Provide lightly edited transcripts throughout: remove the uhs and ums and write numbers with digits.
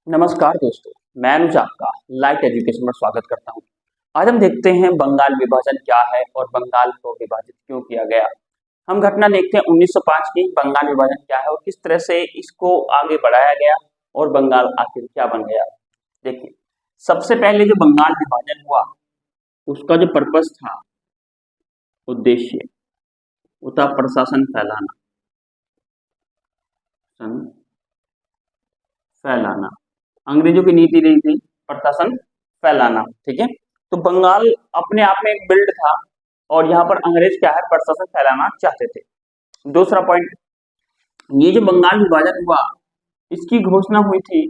नमस्कार दोस्तों, मैं अनुज आपका लाइट एजुकेशन में स्वागत करता हूं। आज हम देखते हैं बंगाल विभाजन क्या है और बंगाल को विभाजित क्यों किया गया। हम घटना देखते हैं 1905 की। बंगाल विभाजन क्या है और किस तरह से इसको आगे बढ़ाया गया और बंगाल आखिर क्या बन गया। देखिए, सबसे पहले जो बंगाल विभाजन हुआ उसका जो पर्पस था, उद्देश्य, वो था प्रशासन फैलाना। फैलाना अंग्रेजों की नीति रही थी, प्रशासन फैलाना। ठीक है, तो बंगाल अपने आप में एक बिल्ड था और यहाँ पर अंग्रेज क्या है, प्रशासन फैलाना चाहते थे। दूसरा पॉइंट, ये जो बंगाल विभाजन हुआ इसकी घोषणा हुई थी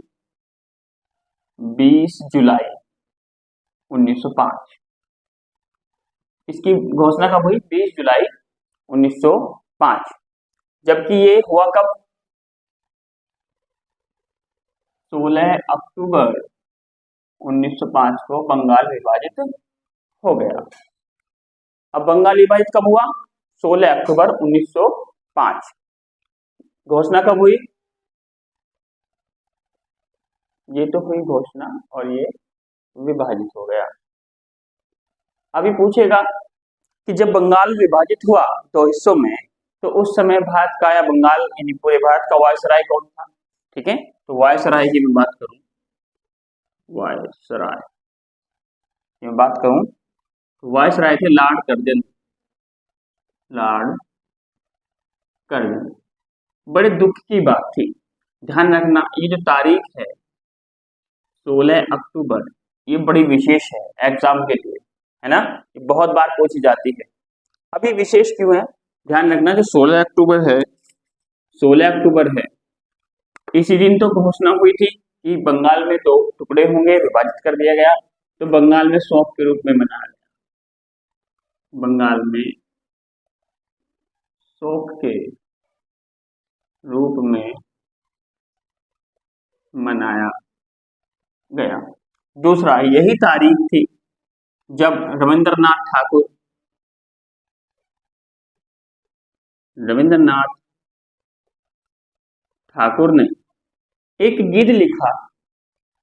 20 जुलाई 1905। इसकी घोषणा कब हुई? 20 जुलाई 1905। जबकि ये हुआ कब? 16 अक्टूबर 1905 को बंगाल विभाजित हो गया। अब बंगाल विभाजित कब हुआ? 16 अक्टूबर 1905। घोषणा कब हुई? ये तो हुई घोषणा और ये विभाजित हो गया। अभी पूछेगा कि जब बंगाल विभाजित हुआ दो हिस्सों में, तो उस समय भारत का या बंगाल यानी पूरे भारत का वायसराय कौन था? ठीक है, तो वायसराय की मैं बात करूं, वायसराय की मैं बात करूं तो वायसराय थे लॉर्ड कर्जन। लॉर्ड कर्जन, बड़े दुख की बात थी। ध्यान रखना, ये जो तारीख है 16 अक्टूबर, ये बड़ी विशेष है एग्जाम के लिए, है ना। ये बहुत बार पूछी जाती है। अभी विशेष क्यों है? ध्यान रखना, जो 16 अक्टूबर है, 16 अक्टूबर है, इसी दिन तो घोषणा हुई थी कि बंगाल में दो टुकड़े होंगे, विभाजित कर दिया गया, तो बंगाल में शोक के रूप में मनाया गया। बंगाल में शोक के रूप में मनाया गया। दूसरा, यही तारीख थी जब रविंद्रनाथ ठाकुर ने एक गीत लिखा।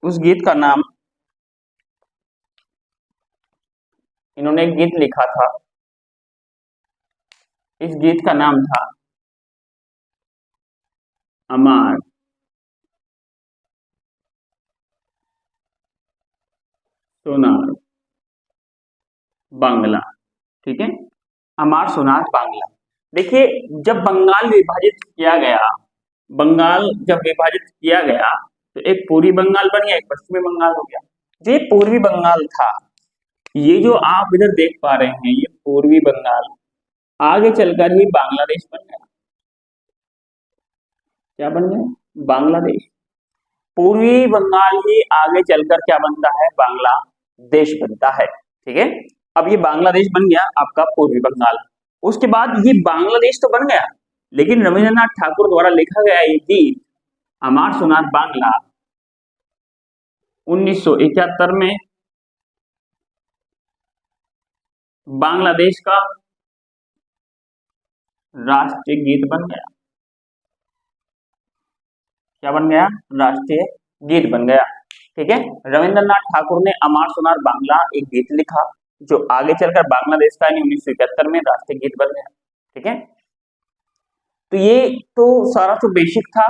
उस गीत का नाम, इन्होंने एक गीत लिखा था, इस गीत का नाम था अमार सोनार बांग्ला। ठीक है, अमार सोनार बांग्ला। देखिए, जब बंगाल विभाजित किया गया, बंगाल जब विभाजित किया गया तो एक पूर्वी बंगाल बन गया, एक पश्चिमी बंगाल हो गया। जो ये पूर्वी बंगाल था, ये जो आप इधर देख पा रहे हैं, ये पूर्वी बंगाल आगे चलकर ही बांग्लादेश बन गया। क्या बन गया? बांग्लादेश। पूर्वी बंगाल ही आगे चलकर क्या बनता है? बांग्लादेश बनता है। ठीक है, अब ये बांग्लादेश बन गया आपका पूर्वी बंगाल। उसके बाद ये बांग्लादेश तो बन गया, लेकिन रविंद्रनाथ ठाकुर द्वारा लिखा गया ये गीत अमार सोनार बांग्ला 1971 में बांग्लादेश का राष्ट्रीय गीत बन गया। क्या बन गया? राष्ट्रीय गीत बन गया। ठीक है, रविंद्रनाथ ठाकुर ने अमार सोनार बांग्ला एक गीत लिखा जो आगे चलकर बांग्लादेश का 1971 में राष्ट्रीय गीत बन गया। ठीक है, तो ये तो सारा तो बेसिक था।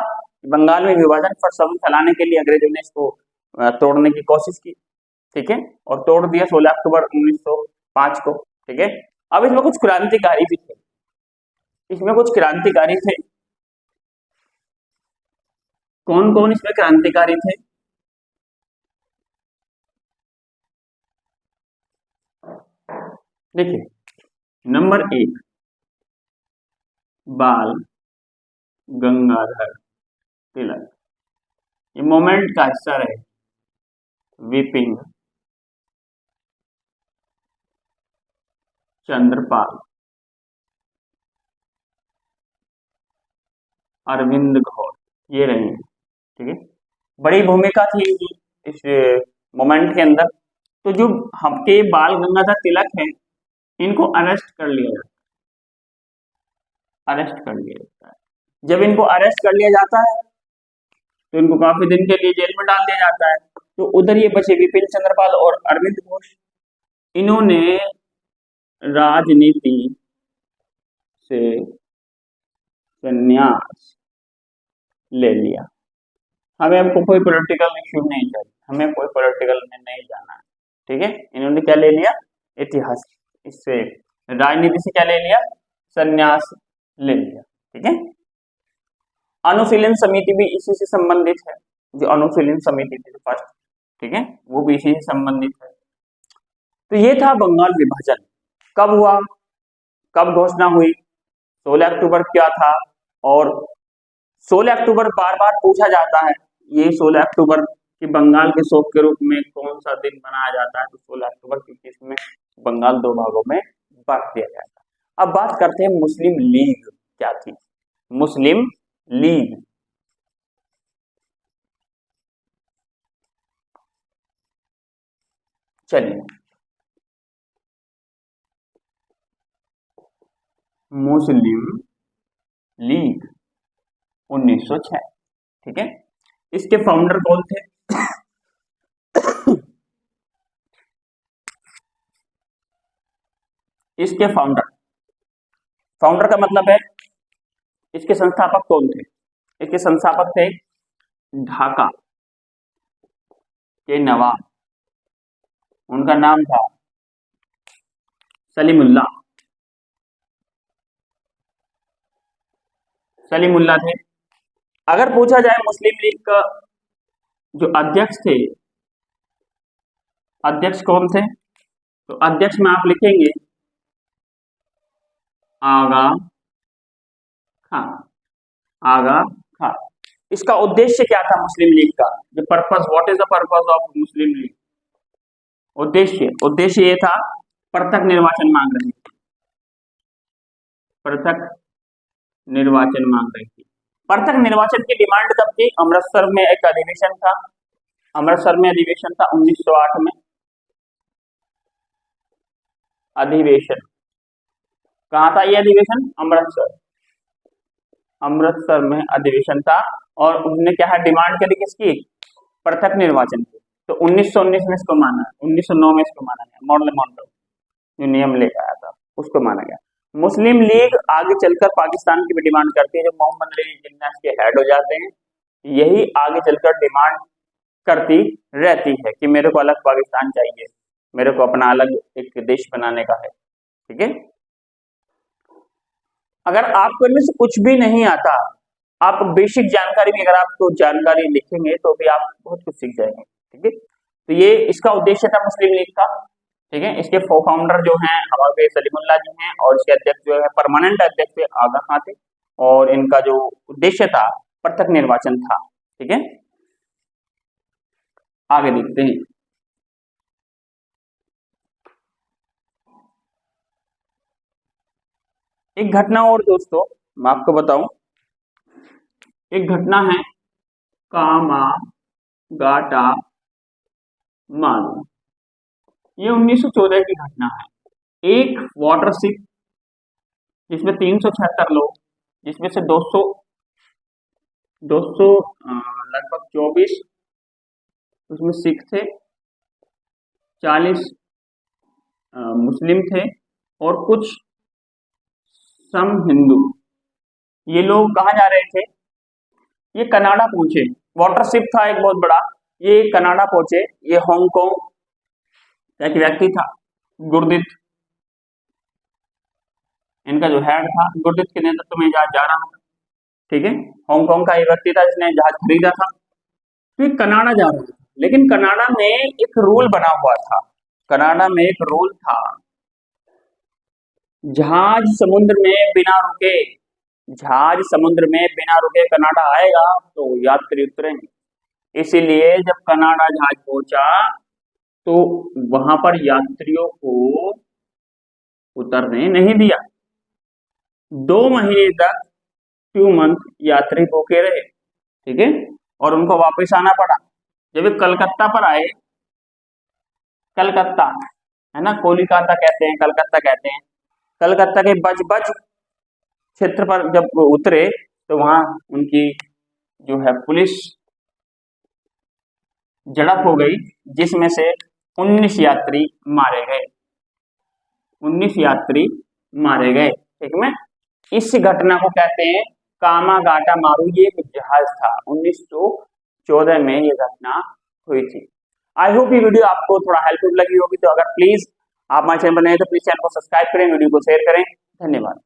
बंगाल में विभाजन पर सबूत फैलाने के लिए अंग्रेजों ने इसको तोड़ने की कोशिश की। ठीक है, और तोड़ दिया 16 अक्टूबर 1905 को। ठीक है, अब इसमें कुछ क्रांतिकारी भी थे, इसमें कुछ क्रांतिकारी थे। कौन कौन इसमें क्रांतिकारी थे? देखिए, नंबर 1 बाल गंगाधर तिलक, ये मोमेंट का हिस्सा रहे। विपिन चंद्रपाल, अरविंद घोष, ये रहे। ठीक है, बड़ी भूमिका थी इनकी इस मोमेंट के अंदर। तो जो हमके बाल गंगाधर तिलक हैं, इनको अरेस्ट कर लिया जाता है। अरेस्ट कर लिया जाता है। जब इनको अरेस्ट कर लिया जाता है तो इनको काफी दिन के लिए जेल में डाल दिया जाता है। तो उधर ये बचे विपिन चंद्रपाल और अरविंद घोष। इन्होंने राजनीति से संन्यास ले लिया। हमें हमको कोई पॉलिटिकल इश्यू नहीं चाहिए, हमें कोई पॉलिटिकल में नहीं जाना है, ठीक है। इन्होंने क्या ले लिया, इतिहास, इससे राजनीति से क्या ले लिया, संन्यास ले लिया, ठीक है। अनुशीलन समिति भी इसी से संबंधित है, जो अनुशीलन समिति थी फर्स्ट, ठीक है, वो भी इसी से संबंधित है। तो ये था बंगाल विभाजन। कब हुआ, कब घोषणा हुई, 16 अक्टूबर क्या था, और 16 अक्टूबर बार बार पूछा जाता है। ये 16 अक्टूबर की बंगाल के शोक के रूप में कौन सा दिन मनाया जाता है, तो 16 अक्टूबर, क्योंकि इसमें बंगाल दो भागों में बांट दिया गया था। अब बात करते हैं मुस्लिम लीग क्या थी। मुस्लिम लीग, चलिए, मुस्लिम लीग 1906, ठीक है। इसके फाउंडर कौन थे, इसके फाउंडर, फाउंडर का मतलब है इसके संस्थापक कौन थे। इसके संस्थापक थे ढाका के नवाब, उनका नाम था सलीमुल्लाह, सलीमुल्लाह थे। अगर पूछा जाए मुस्लिम लीग का जो अध्यक्ष थे, अध्यक्ष कौन थे, तो अध्यक्ष में आप लिखेंगे आगा खां, आगा खां। इसका उद्देश्य क्या था मुस्लिम लीग का, जो purpose, what is the purpose of Muslim league, उद्देश्य, उद्देश्य ये था, पृथक निर्वाचन मांग रही थी, पृथक निर्वाचन मांग रही थी। पृथक निर्वाचन की डिमांड कब थी, अमृतसर में एक अधिवेशन था, अमृतसर में अधिवेशन था 1908 में, अधिवेशन कहाँ था ये अधिवेशन, अमृतसर, अमृतसर में अधिवेशन था। और उन्होंने क्या है डिमांड करी किसकी, पृथक निर्वाचन की। तो 1919 में इसको माना, 1909 में इसको माना गया, मॉडल मॉडल जो नियम लेकर आया था उसको माना गया। मुस्लिम लीग आगे चलकर पाकिस्तान की भी डिमांड करती है, जो मोहम्मद अली जिन्ना के हेड हो जाते हैं, यही आगे चलकर डिमांड करती रहती है कि मेरे को अलग पाकिस्तान चाहिए, मेरे को अपना अलग एक देश बनाने का है, ठीक है। अगर आपको इनमें से कुछ भी नहीं आता, आप बेसिक जानकारी भी अगर आपको जानकारी लिखेंगे तो भी आप बहुत कुछ सीख जाएंगे, ठीक है। तो ये इसका उद्देश्य था मुस्लिम लीग का, ठीक है। इसके फाउंडर जो हैं हमारे सलीमुल्लाह जी हैं, और इसके अध्यक्ष जो है परमानेंट अध्यक्ष आगा खां थे, और इनका जो उद्देश्य था पृथक निर्वाचन था, ठीक है। आगे देखते हैं। एक घटना और दोस्तों मैं आपको बताऊं, एक घटना है कामागाटा मारू, ये 1914 की घटना है। एक वाटरशिप जिसमें 376 लोग, जिसमें से 200 लगभग 24 उसमें सिख थे, 40 मुस्लिम थे, और कुछ सम हिंदू। ये लोग कहाँ जा रहे थे, ये कनाडा पहुंचे, वाटरशिप था एक बहुत बड़ा, ये कनाडा पहुंचे। ये हांगकांग एक व्यक्ति था गुरदित, इनका जो हेड था, गुरदित के नेतृत्व में जहाज जा रहा था, ठीक है। हांगकांग का ये व्यक्ति था जिसने जहाज खरीदा था, तो ये कनाडा जा रहा था। लेकिन कनाडा में एक रूल बना हुआ था, कनाडा में एक रूल था, जहाज समुद्र में बिना रुके, जहाज समुद्र में बिना रुके कनाडा आएगा तो यात्री उतरेंगे। इसीलिए जब कनाडा जहाज पहुंचा तो वहां पर यात्रियों को उतरने नहीं दिया। 2 महीने तक 2 मंथ यात्री भूखे रहे, ठीक है, और उनको वापस आना पड़ा। जब वे कलकत्ता पर आए, कलकत्ता है ना, कोलकाता कहते हैं, कलकत्ता कहते हैं, कलकत्ता के बज क्षेत्र पर जब वो उतरे तो वहां उनकी जो है पुलिस झड़प हो गई जिसमें से 19 यात्री मारे गए। 19 यात्री मारे गए। ठीक है, इस घटना को कहते हैं कामागाटा मारू। ये एक जहाज था, 1914 में ये घटना हुई थी। आई होप ये वीडियो आपको थोड़ा हेल्पफुल लगी होगी। तो अगर प्लीज आप हमारे चैनल पर नए तो प्लीज चैनल को सब्सक्राइब करें, वीडियो को शेयर करें। धन्यवाद।